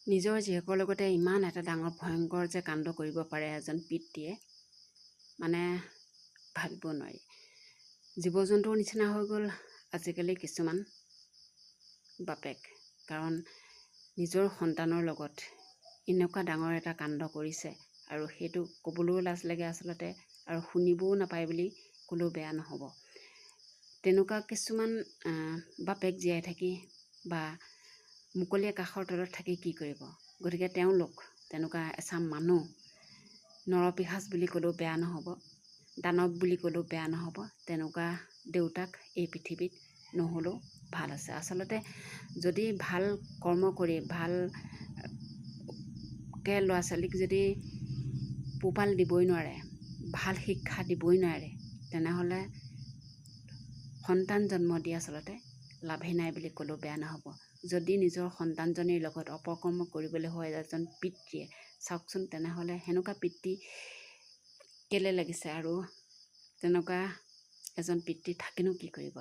নিজৰ জীয়েকৰ লগতে ইমান এটা ডাঙৰ ভয়ংকৰ যে কাণ্ড কৰিব পাৰে এজন পিতৃয়ে, মানে ভাবিব নোৱাৰি। জীৱ জন্তুৰ নিচিনা হৈ গ'ল আজিকালি কিছুমান বাপেক। কাৰণ নিজৰ সন্তানৰ লগত এনেকুৱা ডাঙৰ এটা কাণ্ড কৰিছে, আৰু সেইটো ক'বলৈও লাজ লাগে আচলতে, আৰু শুনিবও নাপায় বুলি ক'লেও বেয়া নহ'ব। তেনেকুৱা কিছুমান বাপেক জীয়াই থাকি বা মুকলি আকাশৰ তলত থাকি কি কৰিব। গতিকে তেওঁলোক তেনেকুৱা এচাম মানুহ, নৰপিশাচ বুলি ক'লেও বেয়া নহ'ব, দানৱ বুলি ক'লেও বেয়া নহ'ব, তেনেকুৱা দেউতাক এই পৃথিৱীত নহ'লেও ভাল আছে। আচলতে যদি ভাল কৰ্ম কৰি ভালকৈ ল'ৰা ছোৱালীক যদি পোহপাল দিবই নোৱাৰে, ভাল শিক্ষা দিবই নোৱাৰে, তেনেহ'লে সন্তান জন্ম দি আচলতে লাভেই নাই বুলি ক'লেও বেয়া নহ'ব। যদি নিজৰ সন্তানজনীৰ লগত অপকৰ্ম কৰিবলৈ হয় এজন পিতৃয়ে, চাওকচোন তেনেহ'লে সেনেকুৱা পিতৃ কেলৈ লাগিছে, আৰু তেনেকুৱা এজন পিতৃ থাকিনো কি কৰিব।